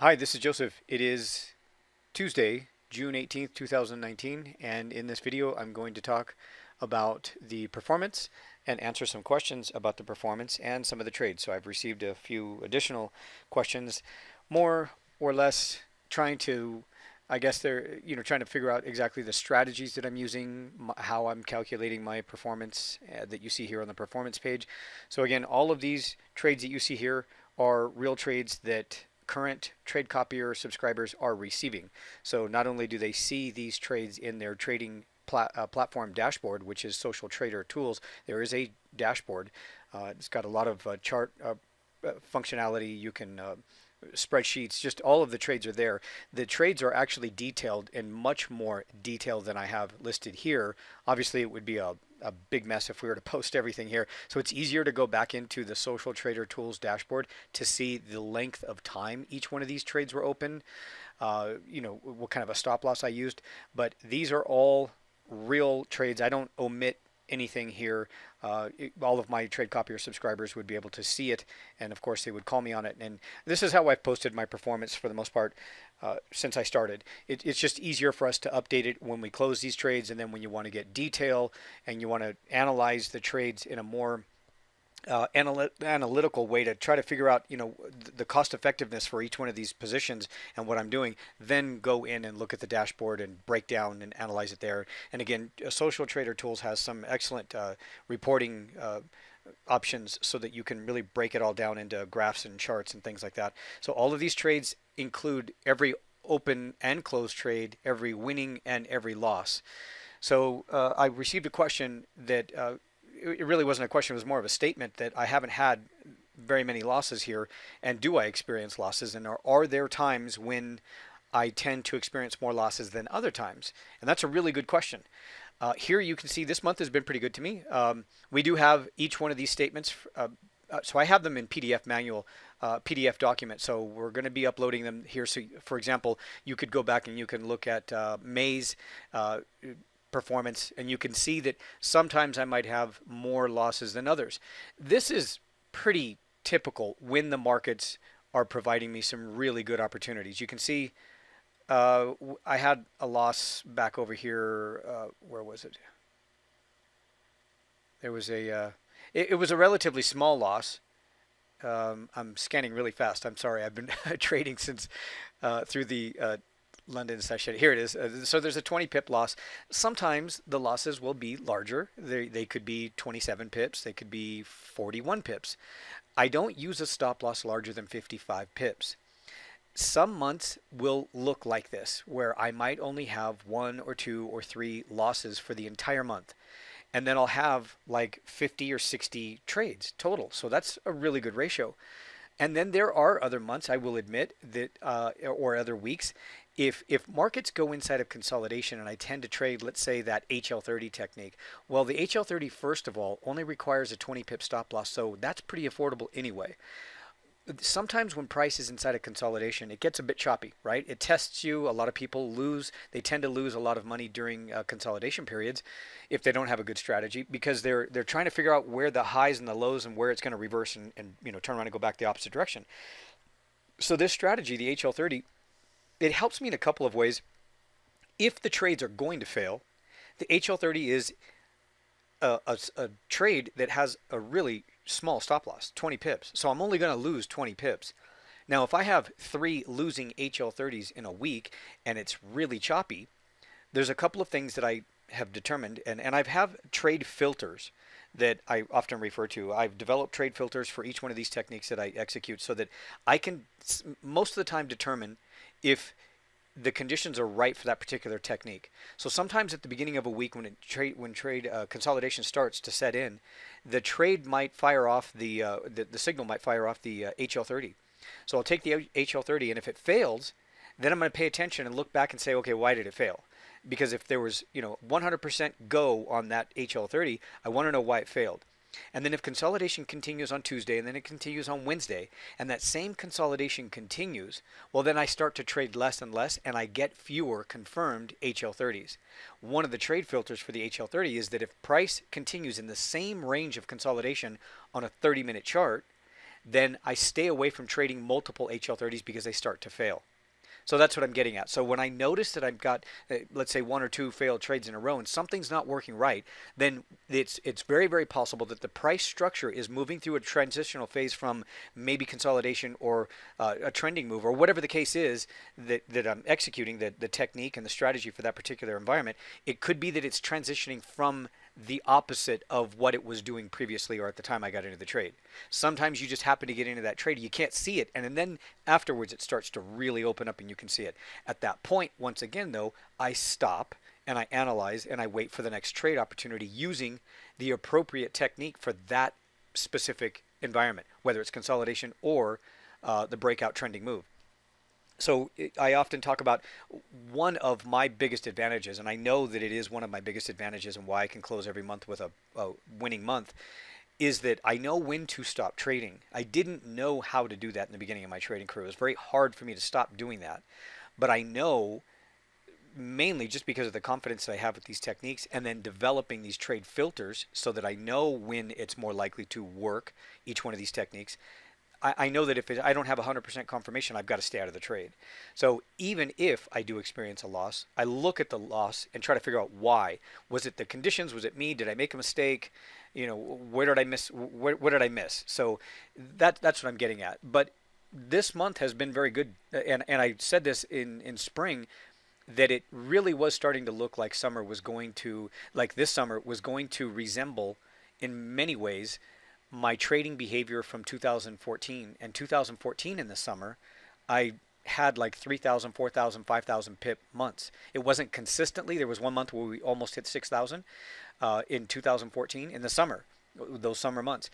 Hi, this is Joseph. It is Tuesday, June 18th, 2019, and in this video I'm going to talk about the performance and answer some questions about the performance and some of the trades. So I've received a few additional questions, more or less trying to, I guess they're, trying to figure out exactly the strategies that I'm using, how I'm calculating my performance that you see here on the performance page. So again, all of these trades that you see here are real trades that current trade copier subscribers are receiving. So not only do they see these trades in their trading platform dashboard, which is Social Trader Tools, there is a dashboard. It's got a lot of chart functionality. You can spreadsheets, just all of the trades are there. The trades are actually detailed in much more detail than I have listed here. Obviously, it would be a big mess if we were to post everything here. So it's easier to go back into the Social Trader Tools dashboard to see the length of time each one of these trades were open, what kind of a stop loss I used. But these are all real trades. I don't omit anything here. All of my trade copier subscribers would be able to see it, and of course they would call me on it. And this is how I've posted my performance for the most part since I started. It's just easier for us to update it when we close these trades, and then when you want to get detail and you want to analyze the trades in a more analytical way to try to figure out, the cost effectiveness for each one of these positions and what I'm doing, then go in and look at the dashboard and break down and analyze it there. And again, Social Trader Tools has some excellent reporting options so that you can really break it all down into graphs and charts and things like that. So all of these trades include every open and closed trade, every winning and every loss. So I received a question that it really wasn't a question, it was more of a statement that I haven't had very many losses here, and do I experience losses, and are there times when I tend to experience more losses than other times? And that's a really good question. Here you can see this month has been pretty good to me. We do have each one of these statements, so I have them in PDF manual, PDF document, so we're going to be uploading them here. So for example, you could go back and you can look at May's performance, and you can see that sometimes I might have more losses than others. This is pretty typical when the markets are providing me some really good opportunities. You can see I had a loss back over here. Where was it? There was it was a relatively small loss. I'm scanning really fast. I'm sorry. I've been trading since through the London session. Here it is. So there's a 20 pip loss. Sometimes the losses will be larger. They could be 27 pips. They could be 41 pips. I don't use a stop loss larger than 55 pips. Some months will look like this, where I might only have 1 or 2 or 3 losses for the entire month. And then I'll have like 50 or 60 trades total. So that's a really good ratio. And then there are other months, I will admit, that or other weeks, if markets go inside of consolidation and I tend to trade, let's say, that HL30 technique, well, the HL30, first of all, only requires a 20 pip stop loss, so that's pretty affordable anyway. Sometimes when price is inside of consolidation, it gets a bit choppy, right? It tests you. A lot of people lose. They tend to lose a lot of money during consolidation periods if they don't have a good strategy, because they're trying to figure out where the highs and the lows and where it's going to reverse and turn around and go back the opposite direction. So this strategy, the HL30, it helps me in a couple of ways. If the trades are going to fail, the HL30 is a trade that has a really small stop loss, 20 pips. So I'm only going to lose 20 pips. Now, if I have 3 losing HL30s in a week and it's really choppy, there's a couple of things that I have determined, and I've have trade filters that I often refer to. I've developed trade filters for each one of these techniques that I execute so that I can most of the time determine if the conditions are right for that particular technique. So sometimes at the beginning of a week, when trade consolidation starts to set in, the trade might fire off the signal might fire off the HL30. So I'll take the HL30, and if it fails, then I'm going to pay attention and look back and say, okay, why did it fail? Because if there was 100% go on that HL30, I want to know why it failed. And then if consolidation continues on Tuesday and then it continues on Wednesday, and that same consolidation continues, well, then I start to trade less and less, and I get fewer confirmed HL30s. One of the trade filters for the HL30 is that if price continues in the same range of consolidation on a 30-minute chart, then I stay away from trading multiple HL30s because they start to fail. So that's what I'm getting at. So when I notice that I've got, let's say, one or two failed trades in a row and something's not working right, then it's very, very possible that the price structure is moving through a transitional phase from maybe consolidation or a trending move or whatever the case is that I'm executing, the technique and the strategy for that particular environment. It could be that it's transitioning from the opposite of what it was doing previously or at the time I got into the trade. Sometimes you just happen to get into that trade, you can't see it, and then afterwards it starts to really open up and you can see it. At that point, once again though, I stop and I analyze and I wait for the next trade opportunity using the appropriate technique for that specific environment, whether it's consolidation or the breakout trending move. So I often talk about one of my biggest advantages, and I know that it is one of my biggest advantages and why I can close every month with a winning month, is that I know when to stop trading. I didn't know how to do that in the beginning of my trading career. It was very hard for me to stop doing that. But I know, mainly just because of the confidence that I have with these techniques and then developing these trade filters so that I know when it's more likely to work, each one of these techniques. I know that if I don't have 100% confirmation, I've got to stay out of the trade. So even if I do experience a loss, I look at the loss and try to figure out why. Was it the conditions? Was it me? Did I make a mistake? You know, where did I miss? What did I miss? So that's what I'm getting at. But this month has been very good. And I said this in spring, that it really was starting to look like summer was going to, like this summer was going to resemble in many ways my trading behavior from 2014. And 2014 in the summer, I had like 3,000, 4,000, 5,000 pip months. It wasn't consistently. There was one month where we almost hit 6,000 in 2014 in the summer, those summer months.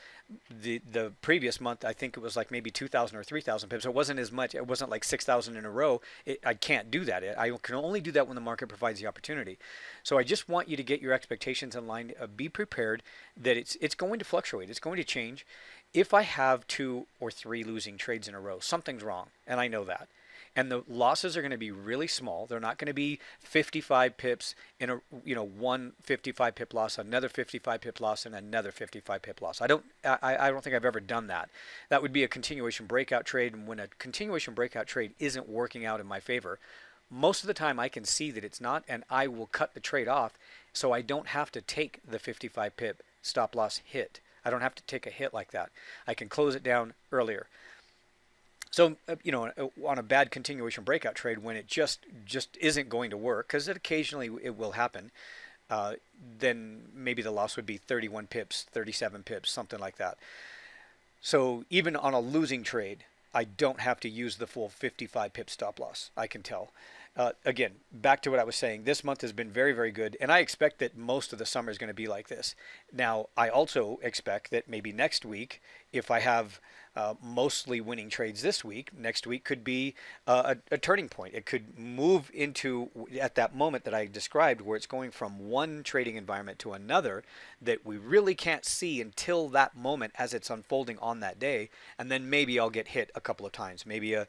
The previous month, I think it was like maybe 2,000 or 3,000 pips. So it wasn't as much. It wasn't like 6,000 in a row. I can't do that. I can only do that when the market provides the opportunity. So I just want you to get your expectations in line. Be prepared that it's going to fluctuate. It's going to change. If I have 2 or 3 losing trades in a row, something's wrong, and I know that. And the losses are going to be really small. They're not going to be 55 pips in a, one 55 pip loss, another 55 pip loss, and another 55 pip loss. I don't think I've ever done that. That would be a continuation breakout trade, and when a continuation breakout trade isn't working out in my favor, most of the time I can see that it's not, and I will cut the trade off so I don't have to take the 55 pip stop loss hit. I don't have to take a hit like that. I can close it down earlier. So, on a bad continuation breakout trade, when it just isn't going to work, because occasionally it will happen, then maybe the loss would be 31 pips, 37 pips, something like that. So even on a losing trade, I don't have to use the full 55 pip stop loss. I can tell. Again, back to what I was saying, this month has been very, very good, and I expect that most of the summer is going to be like this. Now, I also expect that maybe next week, if I have mostly winning trades this week, next week could be a turning point. It could move into, at that moment that I described, where it's going from one trading environment to another that we really can't see until that moment as it's unfolding on that day. And then maybe I'll get hit a couple of times, maybe a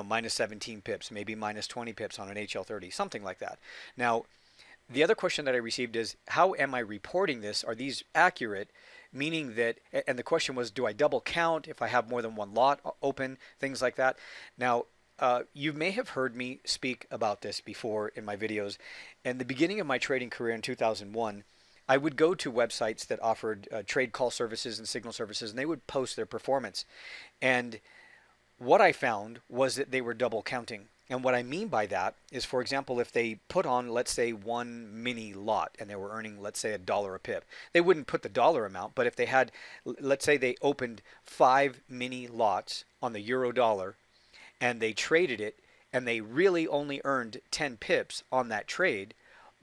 minus 17 pips, maybe minus 20 pips on an HL30, something like that. Now, the other question that I received is, how am I reporting this? Are these accurate? Meaning that, and the question was, do I double count if I have more than one lot open, things like that. Now, you may have heard me speak about this before in my videos. In the beginning of my trading career in 2001, I would go to websites that offered trade call services and signal services, and they would post their performance. And what I found was that they were double counting. And what I mean by that is, for example, if they put on, let's say, one mini lot and they were earning, let's say, $1 a pip, they wouldn't put the dollar amount, but if they had, let's say they opened 5 mini lots on the euro dollar and they traded it and they really only earned 10 pips on that trade,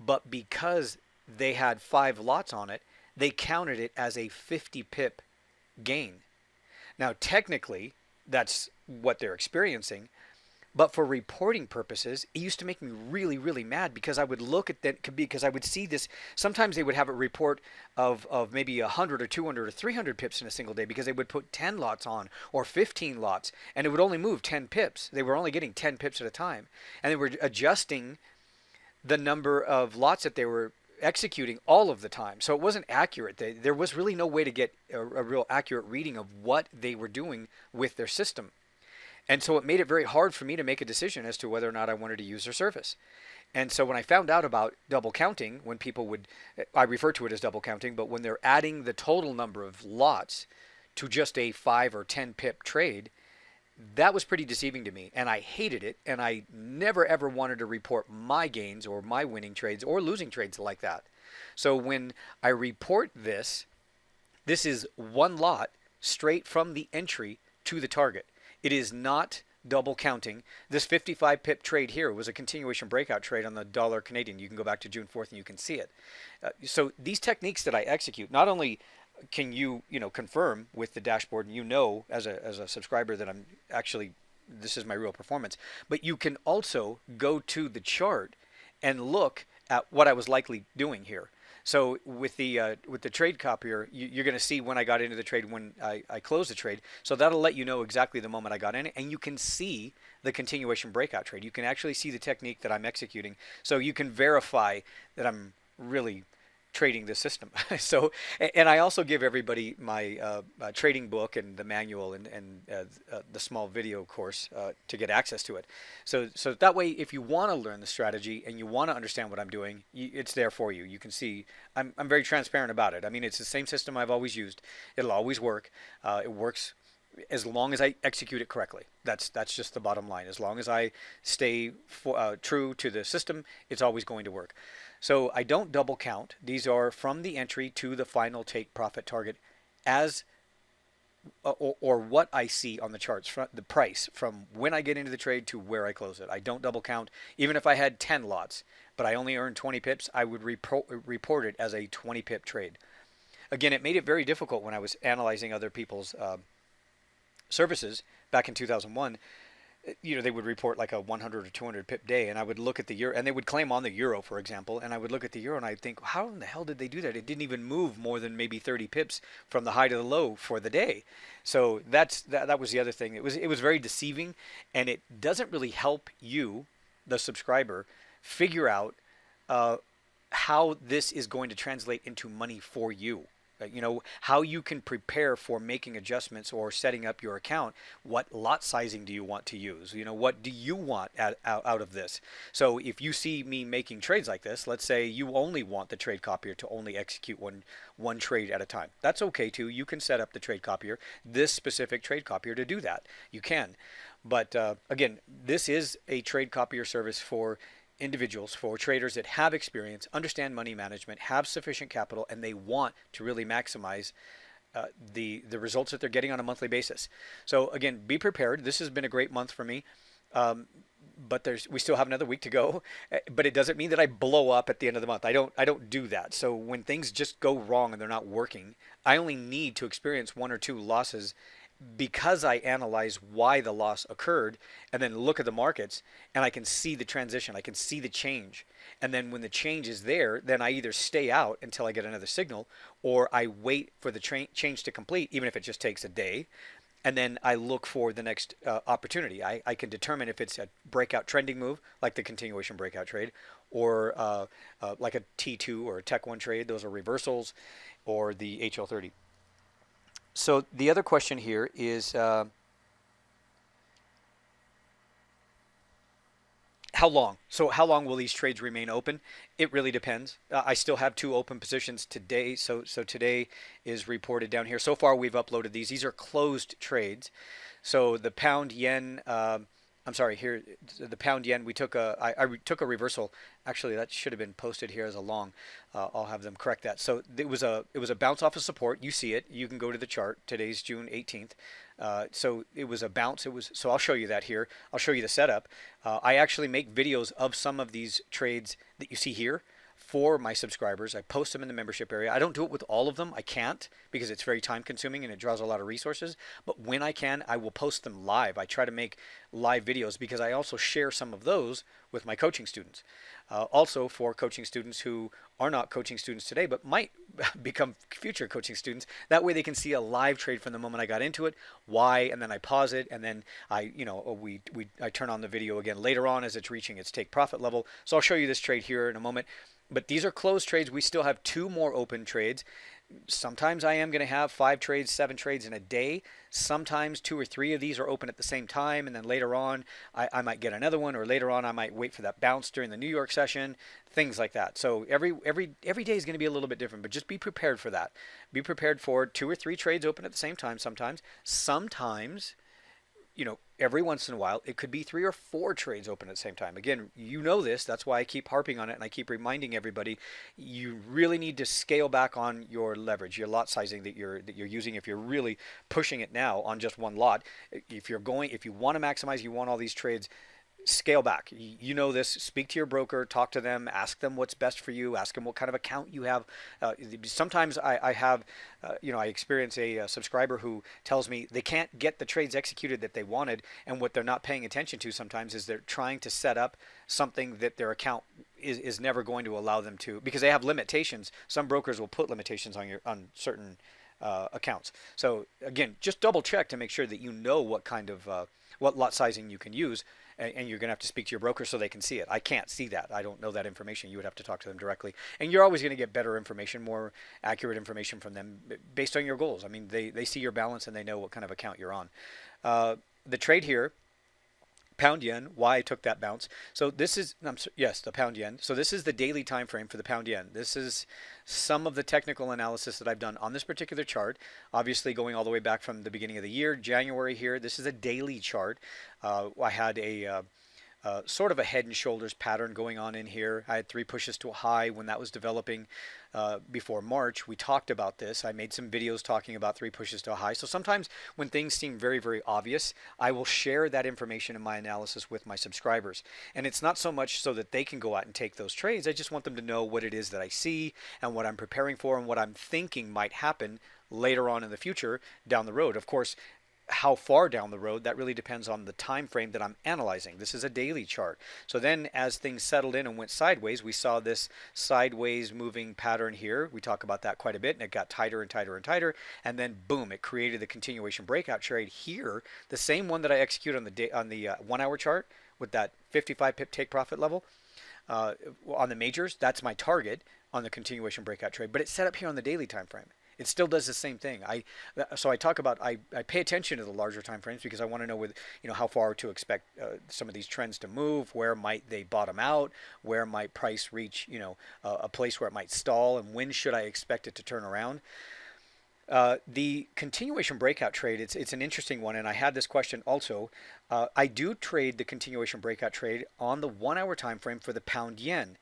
but because they had 5 lots on it, they counted it as a 50 pip gain. Now, technically, that's what they're experiencing. But for reporting purposes, it used to make me really, really mad because I would look at that, because I would see this. Sometimes they would have a report of maybe 100 or 200 or 300 pips in a single day because they would put 10 lots on or 15 lots, and it would only move 10 pips. They were only getting 10 pips at a time. And they were adjusting the number of lots that they were executing all of the time. So it wasn't accurate. There was really no way to get a real accurate reading of what they were doing with their system. And so it made it very hard for me to make a decision as to whether or not I wanted to use their service. And so when I found out about double counting, when people would, I refer to it as double counting, but when they're adding the total number of lots to just a 5 or 10 pip trade, that was pretty deceiving to me. And I hated it. And I never ever wanted to report my gains or my winning trades or losing trades like that. So when I report this, this is one lot straight from the entry to the target. It is not double counting. This 55 pip trade here was a continuation breakout trade on the dollar Canadian. You can go back to June 4th and you can see it. So these techniques that I execute, not only can you confirm with the dashboard, and as a subscriber that I'm actually, this is my real performance, but you can also go to the chart and look at what I was likely doing here. So with the trade copier, you're going to see when I got into the trade, when I closed the trade. So that'll let you know exactly the moment I got in it, and you can see the continuation breakout trade. You can actually see the technique that I'm executing, so you can verify that I'm really trading the system. So, and I also give everybody my trading book and the manual and the small video course to get access to it. So that way, if you want to learn the strategy and you want to understand what I'm doing, it's there for you. You can see I'm very transparent about it. I mean, it's the same system I've always used. It'll always work. It works as long as I execute it correctly. That's just the bottom line. As long as I stay true to the system, it's always going to work. So I don't double count. These are from the entry to the final take profit target as or what I see on the charts, from the price from when I get into the trade to where I close it. I don't double count. Even if I had 10 lots, but I only earned 20 pips, I would report it as a 20 pip trade. Again, it made it very difficult when I was analyzing other people's services back in 2001. They would report like a 100 or 200 pip day, and I would look at the euro, and they would claim on the euro, for example, and I would look at the euro and I'd think, how in the hell did they do that? It didn't even move more than maybe 30 pips from the high to the low for the day. So that was the other thing. It was very deceiving, and it doesn't really help you, the subscriber, figure out how this is going to translate into money for you. How you can prepare for making adjustments or setting up your account. What lot sizing do you want to use? What do you want out of this? So if you see me making trades like this, let's say you only want the trade copier to only execute one trade at a time. That's okay too. You can set up the trade copier, this specific trade copier, to do that. You can. But again, this is a trade copier service for individuals, for traders that have experience, understand money management, have sufficient capital, and they want to really maximize the results that they're getting on a monthly basis. So again, be prepared. This has been a great month for me, but we still have another week to go. But it doesn't mean that I blow up at the end of the month. I don't do that. So when things just go wrong and they're not working, I only need to experience 1 or 2 losses because I analyze why the loss occurred, and then look at the markets, and I can see the transition, I can see the change. And then when the change is there, then I either stay out until I get another signal, or I wait for the change to complete, even if it just takes a day, and then I look for the next opportunity. I can determine if it's a breakout trending move, like the continuation breakout trade, or like a T2 or a Tech 1 trade. Those are reversals, or the HL30. So the other question here is how long? So how long will these trades remain open? It really depends. I still have 2 open positions today. So today is reported down here. So far we've uploaded these. These are closed trades. So the pound yen, I'm sorry, here the pound yen, we took I took a reversal. Actually, that should have been posted here as a long. I'll have them correct that. So it was a bounce off of support. You see it. You can go to the chart. Today's June 18th. So it was a bounce. So I'll show you that here. I'll show you the setup. I actually make videos of some of these trades that you see here for my subscribers. I post them in the membership area. I don't do it with all of them. I can't, because it's very time consuming and it draws a lot of resources. But when I can, I will post them live. I try to make live videos because I also share some of those with my coaching students. Also for coaching students who are not coaching students today, but might become future coaching students. That way they can see a live trade from the moment I got into it, why, and then I pause it, and then I turn on the video again later on as it's reaching its take profit level. So I'll show you this trade here in a moment. But these are closed trades. We still have 2 more open trades. Sometimes I am going to have 5 trades, 7 trades in a day. Sometimes 2 or 3 of these are open at the same time, and then later on I might get another one, or later on I might wait for that bounce during the New York session, things like that. So every day is going to be a little bit different, but just be prepared for that. Be prepared for 2 or 3 trades open at the same time sometimes. Sometimes, every once in a while, it could be 3 or 4 trades open at the same time. Again, this. That's why I keep harping on it, and I keep reminding everybody, you really need to scale back on your leverage, your lot sizing that you're using. If you're really pushing it now on just one lot, if you want to maximize, you want all these trades, scale back. This. Speak to your broker, talk to them, ask them what's best for you, ask them what kind of account you have. Sometimes I have, I experience a subscriber who tells me they can't get the trades executed that they wanted, and what they're not paying attention to sometimes is they're trying to set up something that their account is never going to allow them to, because they have limitations. Some brokers will put limitations on certain accounts. So again, just double check to make sure that you know what kind of what lot sizing you can use, and you're going to have to speak to your broker so they can see it. I can't see that. I don't know that information. You would have to talk to them directly, and you're always going to get better information, more accurate information from them based on your goals. I mean, they see your balance and they know what kind of account you're on. The trade here, pound yen, why I took that bounce. So this is, yes, the pound yen. So this is the daily time frame for the pound yen. This is some of the technical analysis that I've done on this particular chart, obviously going all the way back from the beginning of the year, January here. This is a daily chart. I had a sort of a head and shoulders pattern going on in here. I had 3 pushes to a high when that was developing before March. We talked about this. I made some videos talking about 3 pushes to a high. So sometimes when things seem very, very obvious, I will share that information in my analysis with my subscribers. And it's not so much so that they can go out and take those trades. I just want them to know what it is that I see and what I'm preparing for and what I'm thinking might happen later on in the future down the road. Of course, how far down the road, that really depends on the time frame that I'm analyzing. This is a daily chart. So then as things settled in and went sideways, we saw this sideways moving pattern here. We talk about that quite a bit, and it got tighter and tighter and tighter, and then boom, it created the continuation breakout trade here, the same one that I execute on the 1 hour chart with that 55 pip take profit level. On the majors, that's my target on the continuation breakout trade, but it's set up here on the daily time frame. It still does the same thing. So I talk about, I pay attention to the larger time frames because I want to know how far to expect some of these trends to move. Where might they bottom out? Where might price reach a place where it might stall, and when should I expect it to turn around? The continuation breakout trade, it's an interesting one, and I had this question also. I do trade the continuation breakout trade on the 1 hour time frame for the pound yen.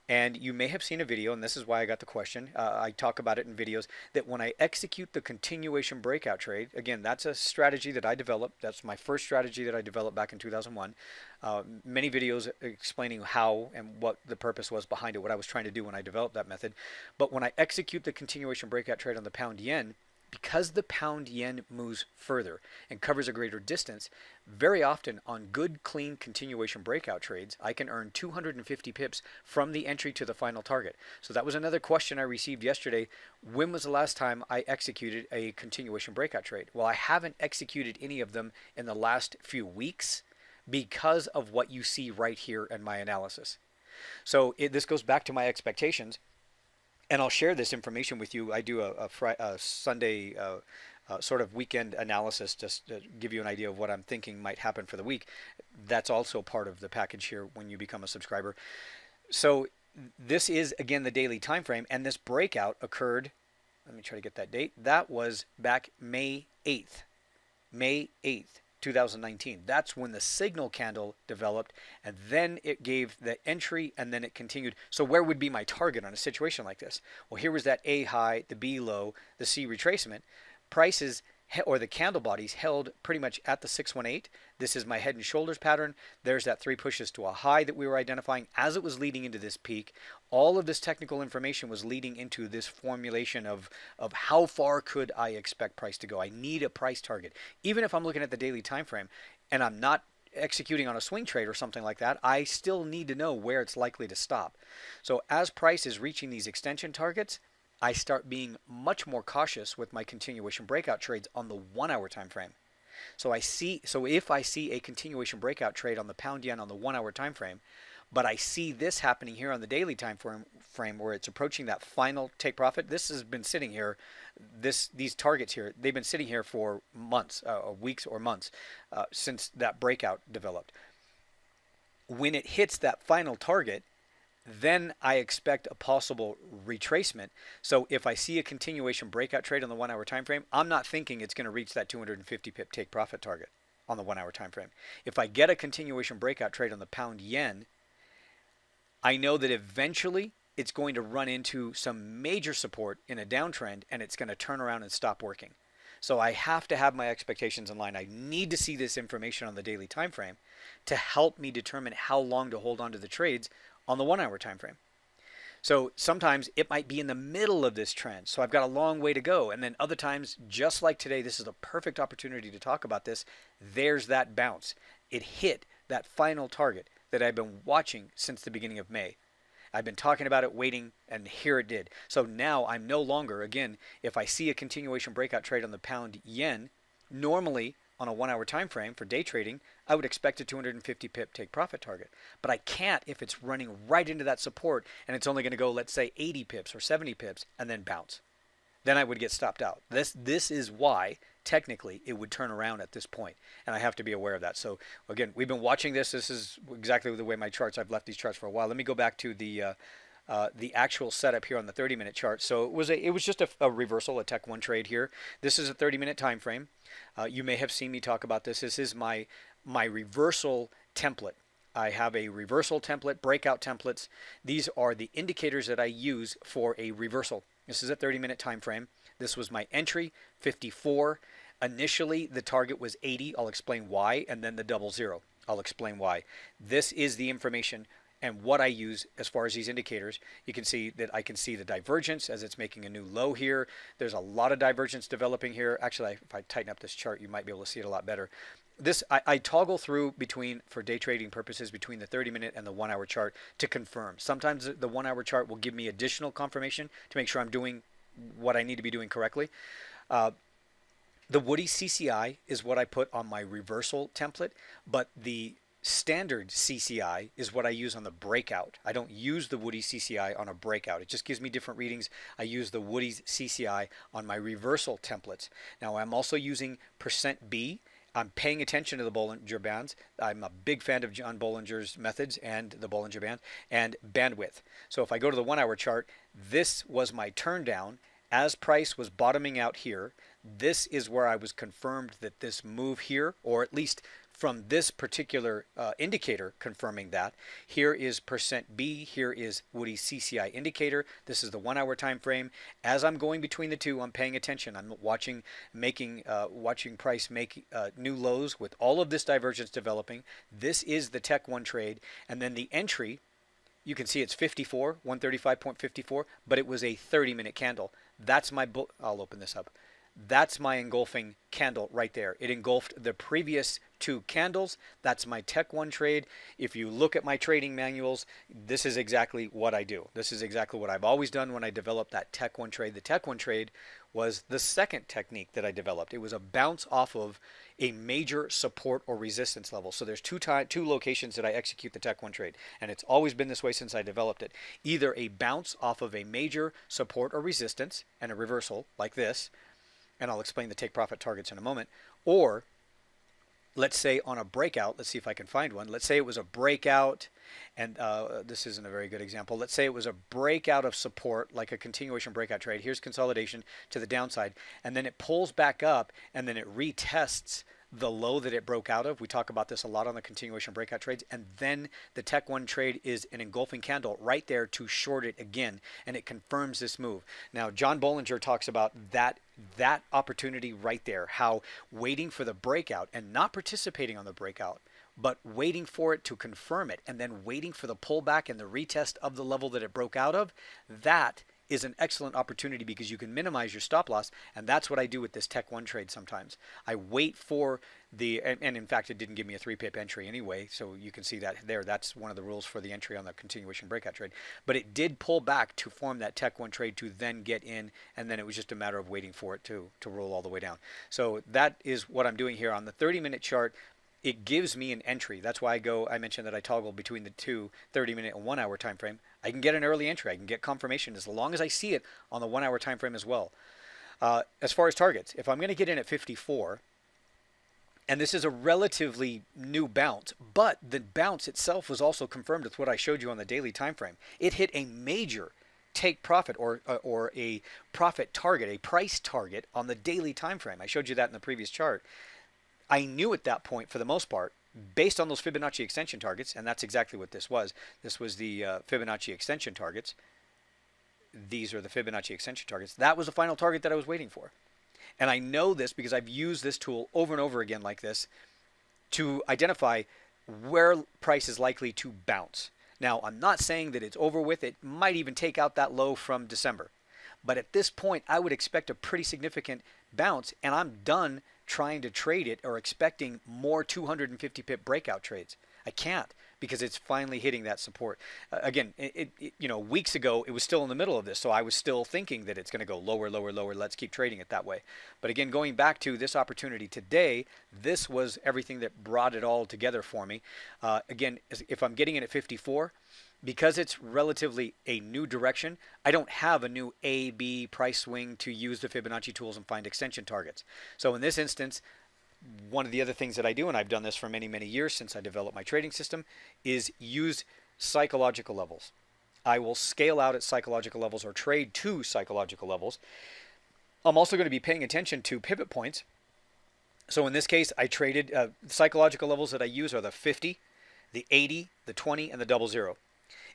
And you may have seen a video, and this is why I got the question. I talk about it in videos, that when I execute the continuation breakout trade, again, that's a strategy that I developed. That's my first strategy that I developed back in 2001. Many videos explaining how and what the purpose was behind it, what I was trying to do when I developed that method. But when I execute the continuation breakout trade on the pound yen, because the pound yen moves further and covers a greater distance, very often on good, clean continuation breakout trades, I can earn 250 pips from the entry to the final target. So that was another question I received yesterday. When was the last time I executed a continuation breakout trade? Well, I haven't executed any of them in the last few weeks because of what you see right here in my analysis. So this goes back to my expectations. And I'll share this information with you. I do a Sunday sort of weekend analysis just to give you an idea of what I'm thinking might happen for the week. That's also part of the package here when you become a subscriber. So this is, again, the daily time frame, and this breakout occurred, let me try to get that date. That was back May 8th. May 8th. 2019. That's when the signal candle developed, and then it gave the entry, and then it continued. So where would be my target on a situation like this? Well, here was that A high, the B low, the C retracement. Prices or the candle bodies held pretty much at the 618. This is my head and shoulders pattern. There's that 3 pushes to a high that we were identifying as it was leading into this peak. All of this technical information was leading into this formulation of how far could I expect price to go. I need a price target. Even if I'm looking at the daily time frame and I'm not executing on a swing trade or something like that, I still need to know where it's likely to stop. So as price is reaching these extension targets, I start being much more cautious with my continuation breakout trades on the 1 hour time frame. So if I see a continuation breakout trade on the pound yen on the 1 hour time frame, but I see this happening here on the daily time frame where it's approaching that final take profit. This has been sitting here, these targets here, they've been sitting here for months, weeks or months since that breakout developed. When it hits that final target, then I expect a possible retracement. So if I see a continuation breakout trade on the 1 hour time frame, I'm not thinking it's going to reach that 250 pip take profit target on the 1 hour time frame. If I get a continuation breakout trade on the pound yen, I know that eventually it's going to run into some major support in a downtrend and it's going to turn around and stop working. So I have to have my expectations in line. I need to see this information on the daily time frame to help me determine how long to hold on to the trades on the 1 hour time frame. So sometimes it might be in the middle of this trend, so I've got a long way to go. And then other times, just like today, this is a perfect opportunity to talk about this. There's that bounce. It hit that final target that I've been watching since the beginning of May. I've been talking about it, waiting, and here it did. So now I'm no longer, again, if I see a continuation breakout trade on the pound yen, normally on a 1 hour time frame for day trading, I would expect a 250 pip take profit target. But I can't if it's running right into that support and it's only going to go, let's say, 80 pips or 70 pips and then bounce. Then I would get stopped out. This is why technically it would turn around at this point, and I have to be aware of that. So again, we've been watching this. This is exactly the way my charts. I've left these charts for a while. Let me go back to the actual setup here on the 30-minute chart. So it was just a reversal, a Tech 1 trade here. This is a 30-minute time frame. You may have seen me talk about this. This is my reversal template. I have a reversal template, breakout templates. These are the indicators that I use for a reversal. This is a 30-minute time frame. This was my entry, 54. Initially, the target was 80. I'll explain why, and then the double zero. I'll explain why. This is the information and what I use as far as these indicators. You can see that I can see the divergence as it's making a new low here. There's a lot of divergence developing here. Actually, if I tighten up this chart, you might be able to see it a lot better. This I toggle through between, for day trading purposes, between the 30-minute and the 1 hour chart to confirm. Sometimes the 1 hour chart will give me additional confirmation to make sure I'm doing what I need to be doing correctly. The Woody CCI is what I put on my reversal template, but the standard CCI is what I use on the breakout. I don't use the Woody CCI on a breakout. It just gives me different readings. I use the Woody's CCI on my reversal templates. Now I'm also using %B. I'm paying attention to the Bollinger Bands. I'm a big fan of John Bollinger's methods and the Bollinger Band and bandwidth. So if I go to the 1 hour chart, this was my turn down as price was bottoming out here. This is where I was confirmed that this move here, or at least from this particular indicator confirming that. Here is %B, here is Woody's CCI indicator. This is the 1 hour time frame. As I'm going between the two, I'm paying attention. I'm watching price make new lows with all of this divergence developing. This is the Tech 1 trade, and then the entry, you can see it's 54, 135.54, but it was a 30-minute candle. That's my I'll open this up. That's my engulfing candle right there. It engulfed the previous two candles. That's my Tech 1 trade. If you look at my trading manuals, this is exactly what I do. This is exactly what I've always done when I developed that Tech 1 trade. The Tech 1 trade was the second technique that I developed. It was a bounce off of a major support or resistance level. So there's two locations that I execute the Tech 1 trade, and it's always been this way since I developed it. Either a bounce off of a major support or resistance and a reversal like this, and I'll explain the take profit targets in a moment, or let's say on a breakout, let's see if I can find one. Let's say it was a breakout, and this isn't a very good example. Let's say it was a breakout of support, like a continuation breakout trade. Here's consolidation to the downside, and then it pulls back up, and then it retests the low that it broke out of. We talk about this a lot on the continuation breakout trades, and then the Tech 1 trade is an engulfing candle right there to short it again, and it confirms this move. Now, John Bollinger talks about that opportunity right there, how waiting for the breakout and not participating on the breakout, but waiting for it to confirm it, and then waiting for the pullback and the retest of the level that it broke out of, that is an excellent opportunity because you can minimize your stop loss, and that's what I do with this Tech 1 trade sometimes. I wait for And in fact, it didn't give me a 3-pip entry anyway, so you can see that there. That's one of the rules for the entry on the continuation breakout trade. But it did pull back to form that Tech 1 trade to then get in, and then it was just a matter of waiting for it to roll all the way down. So that is what I'm doing here on the 30-minute chart. It gives me an entry. That's why I mentioned that I toggle between the two 30-minute and 1 hour time frame. I can get an early entry. I can get confirmation as long as I see it on the 1 hour time frame as well. As far as targets, if I'm going to get in at 54, and this is a relatively new bounce, but the bounce itself was also confirmed with what I showed you on the daily time frame. It hit a major take profit or a profit target, a price target on the daily time frame. I showed you that in the previous chart. I knew at that point, for the most part, based on those Fibonacci extension targets, and that's exactly what this was. This was the Fibonacci extension targets. These are the Fibonacci extension targets. That was the final target that I was waiting for. And I know this because I've used this tool over and over again like this to identify where price is likely to bounce. Now, I'm not saying that it's over with. It might even take out that low from December. But at this point, I would expect a pretty significant bounce, and I'm done trying to trade it or expecting more 250 pip breakout trades. I can't, because it's finally hitting that support. Again, weeks ago, it was still in the middle of this, so I was still thinking that it's going to go lower, lower, lower. Let's keep trading it that way. But again, going back to this opportunity today, this was everything that brought it all together for me. Again, if I'm getting it at 54, because it's relatively a new direction, I don't have a new A, B price swing to use the Fibonacci tools and find extension targets. So in this instance, one of the other things that I do, and I've done this for many, many years since I developed my trading system, is use psychological levels. I will scale out at psychological levels or trade to psychological levels. I'm also going to be paying attention to pivot points. So in this case, I traded psychological levels that I use are the 50, the 80, the 20, and the 00.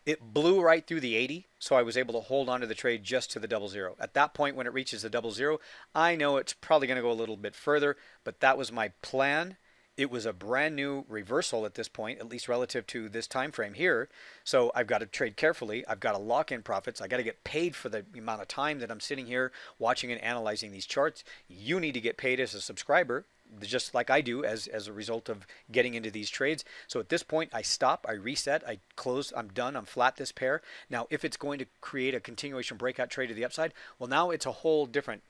It blew right through the 80, so I was able to hold on to the trade just to the 00. At that point, when it reaches the 00, I know it's probably going to go a little bit further, but that was my plan. It was a brand new reversal at this point, at least relative to this time frame here. So I've got to trade carefully. I've got to lock in profits. I got to get paid for the amount of time that I'm sitting here watching and analyzing these charts. You need to get paid as a subscriber, just like I do as a result of getting into these trades. So at this point, I stop, I reset, I close, I'm done, I'm flat this pair. Now, if it's going to create a continuation breakout trade to the upside, well, now it's a whole different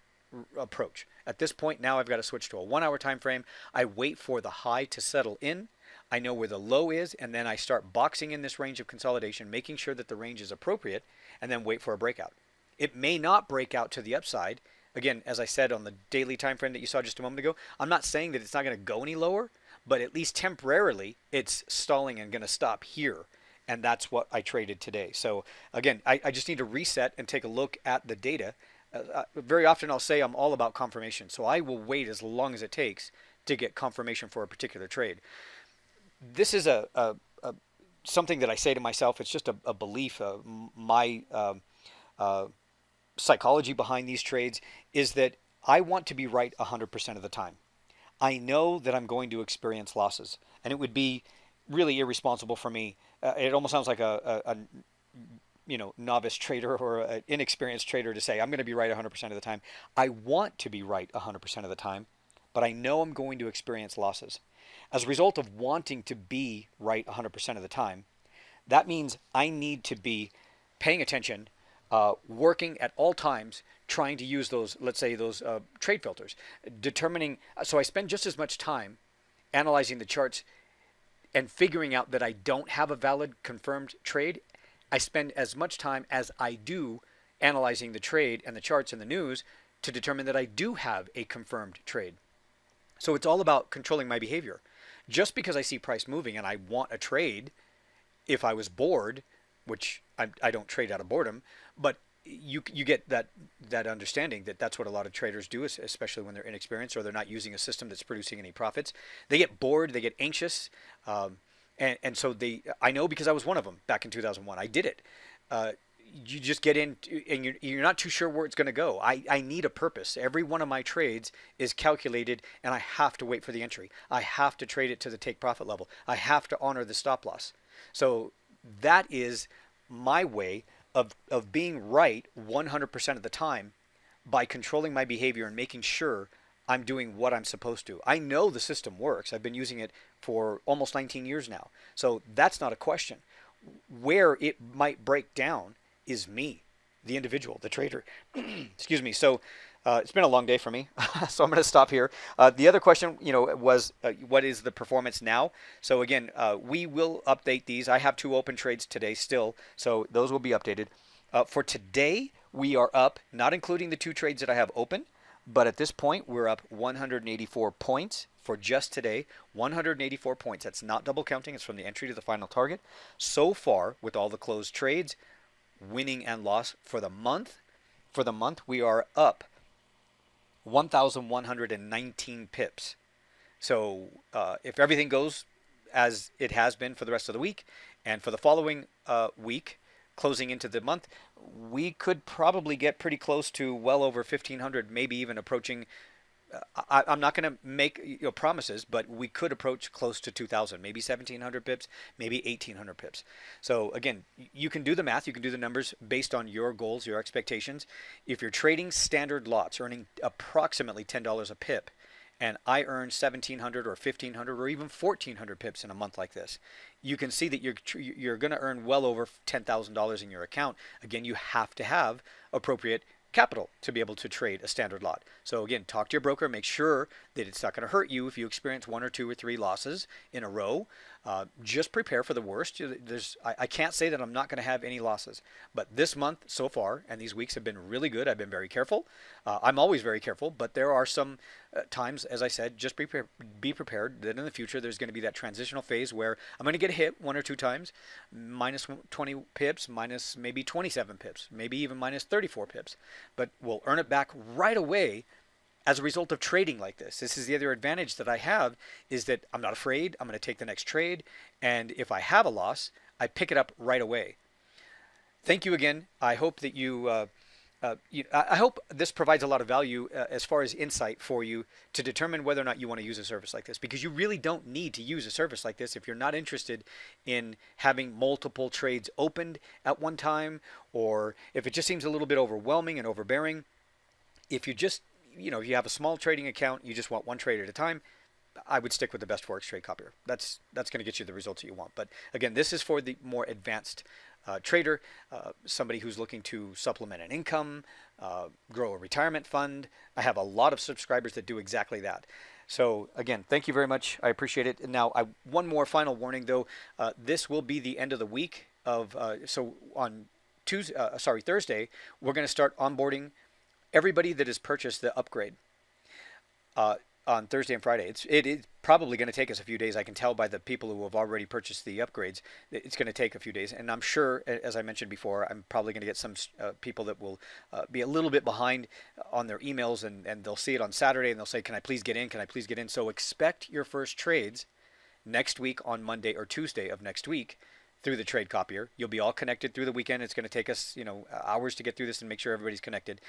approach. At this point, now I've got to switch to a 1 hour time frame. I wait for the high to settle in. I know where the low is, and then I start boxing in this range of consolidation, making sure that the range is appropriate, and then wait for a breakout. It may not break out to the upside. Again, as I said on the daily time frame that you saw just a moment ago, I'm not saying that it's not going to go any lower, but at least temporarily it's stalling and going to stop here. And that's what I traded today. So again, I just need to reset and take a look at the data. Very often I'll say I'm all about confirmation. So I will wait as long as it takes to get confirmation for a particular trade. This is something that I say to myself. It's just a belief. My psychology behind these trades is that I want to be right 100% of the time. I know that I'm going to experience losses, and it would be really irresponsible for me. It almost sounds like a novice trader or an inexperienced trader to say I'm going to be right 100% of the time. I want to be right 100% of the time, but I know I'm going to experience losses. As a result of wanting to be right 100% of the time, that means I need to be paying attention, working at all times, trying to use those, let's say, those trade filters, determining. So I spend just as much time analyzing the charts and figuring out that I don't have a valid confirmed trade. I spend as much time as I do analyzing the trade and the charts and the news to determine that I do have a confirmed trade. So it's all about controlling my behavior. Just because I see price moving and I want a trade, if I was bored, which I don't trade out of boredom, but you get that understanding that that's what a lot of traders do, especially when they're inexperienced or they're not using a system that's producing any profits. They get bored, they get anxious, and so I know because I was one of them back in 2001. I did it. You just get in and you're not too sure where it's going to go. I need a purpose. Every one of my trades is calculated, and I have to wait for the entry. I have to trade it to the take profit level. I have to honor the stop loss. So that is my way of being right 100% of the time by controlling my behavior and making sure I'm doing what I'm supposed to. I know the system works. I've been using it for almost 19 years now. So that's not a question. Where it might break down is me, the individual, the trader. Excuse me. So it's been a long day for me, so I'm going to stop here. The other question, was what is the performance now? So again, we will update these. I have 2 open trades today still, so those will be updated. For today, we are up, not including the 2 trades that I have open, but at this point, we're up 184 points for just today. 184 points. That's not double counting. It's from the entry to the final target. So far, with all the closed trades, winning and loss for the month. For the month, we are up 1,119 pips. So if everything goes as it has been for the rest of the week, and for the following week, closing into the month, we could probably get pretty close to well over 1,500, maybe even approaching. I'm not going to make promises, but we could approach close to 2,000, maybe 1,700 pips, maybe 1,800 pips. So again, you can do the math, you can do the numbers based on your goals, your expectations. If you're trading standard lots, earning approximately $10 a pip, and I earn 1,700 or 1,500 or even 1,400 pips in a month like this, you can see that you're going to earn well over $10,000 in your account. Again, you have to have appropriate capital to be able to trade a standard lot. So again, talk to your broker, make sure that it's not going to hurt you if you experience 1 or 2 or 3 losses in a row. Just prepare for the worst. I can't say that I'm not going to have any losses, but this month so far and these weeks have been really good. I've been very careful. I'm always very careful, but there are some times, as I said, just be prepared that in the future there's going to be that transitional phase where I'm going to get hit 1 or 2 times, minus 20 pips, minus maybe 27 pips, maybe even minus 34 pips, but we'll earn it back right away as a result of trading like this. This is the other advantage that I have, is that I'm not afraid. I'm going to take the next trade, and if I have a loss, I pick it up right away. Thank you again. I hope that I hope this provides a lot of value as far as insight for you to determine whether or not you want to use a service like this, because you really don't need to use a service like this if you're not interested in having multiple trades opened at one time, or if it just seems a little bit overwhelming and overbearing. If you just if you have a small trading account, you just want 1 trade at a time, I would stick with the best Forex trade copier. That's going to get you the results that you want. But again, this is for the more advanced trader, somebody who's looking to supplement an income, grow a retirement fund. I have a lot of subscribers that do exactly that. So again, thank you very much. I appreciate it. And now, one more final warning though. This will be the end of the week of. So on Thursday, we're going to start onboarding everybody that has purchased the upgrade on Thursday and Friday. It is probably going to take us a few days. I can tell by the people who have already purchased the upgrades. It's going to take a few days. And I'm sure, as I mentioned before, I'm probably going to get some people that will be a little bit behind on their emails, and they'll see it on Saturday and they'll say, can I please get in? Can I please get in? So expect your first trades next week on Monday or Tuesday of next week through the trade copier. You'll be all connected through the weekend. It's going to take us, hours to get through this and make sure everybody's connected.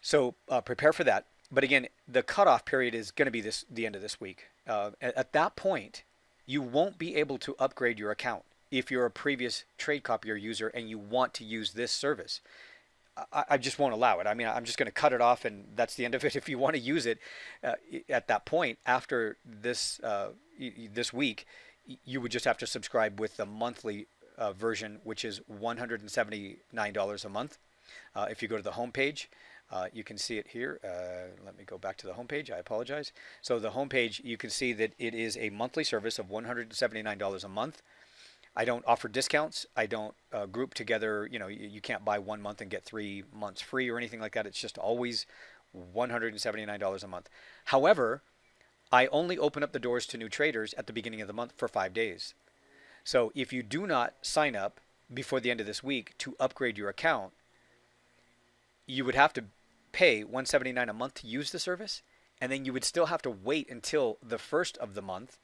So prepare for that. But again, the cutoff period is going to be the end of this week. At that point, you won't be able to upgrade your account if you're a previous trade copier user and you want to use this service. I just won't allow it. I mean, I'm just going to cut it off, and that's the end of it. If you want to use it at that point after this week, you would just have to subscribe with the monthly version, which is $179 a month. If you go to the home page, you can see it here. Let me go back to the homepage. I apologize. So the homepage, you can see that it is a monthly service of $179 a month. I don't offer discounts. I don't group together. You can't buy 1 month and get 3 months free or anything like that. It's just always $179 a month. However, I only open up the doors to new traders at the beginning of the month for 5 days. So if you do not sign up before the end of this week to upgrade your account, you would have to pay $179 a month to use the service, and then you would still have to wait until the first of the month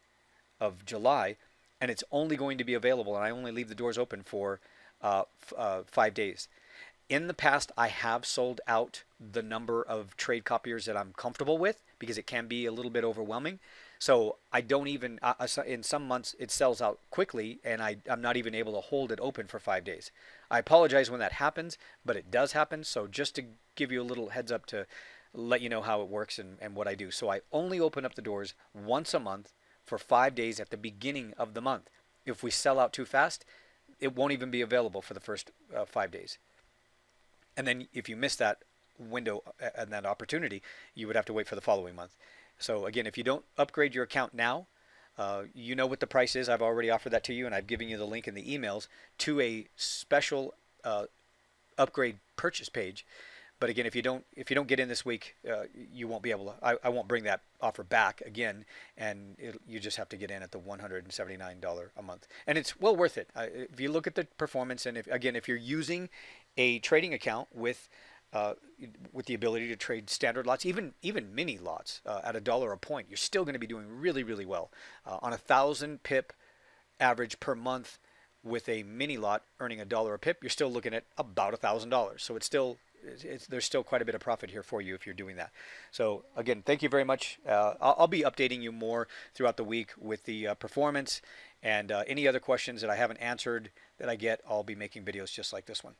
of July, and it's only going to be available, and I only leave the doors open for 5 days. In the past, I have sold out the number of trade copiers that I'm comfortable with, because it can be a little bit overwhelming. So I don't even, in some months it sells out quickly, and I'm not even able to hold it open for 5 days. I apologize when that happens, but it does happen. So just to give you a little heads up to let you know how it works and what I do. So I only open up the doors once a month for 5 days at the beginning of the month. If we sell out too fast, it won't even be available for the first 5 days. And then if you miss that window and that opportunity, you would have to wait for the following month. So again, if you don't upgrade your account now, you know what the price is. I've already offered that to you, and I've given you the link in the emails to a special upgrade purchase page. But again, if you don't get in this week, you won't be able to. I won't bring that offer back again, and you just have to get in at the $179 a month, and it's well worth it. If you look at the performance, and if you're using a trading account with the ability to trade standard lots, even mini lots at $1 a point, you're still going to be doing really, really well on 1,000 pip average per month. With a mini lot earning $1 a pip, you're still looking at about $1,000. So there's still quite a bit of profit here for you if you're doing that. So again, thank you very much. I'll be updating you more throughout the week with the performance, and any other questions that I haven't answered that I get, I'll be making videos just like this one.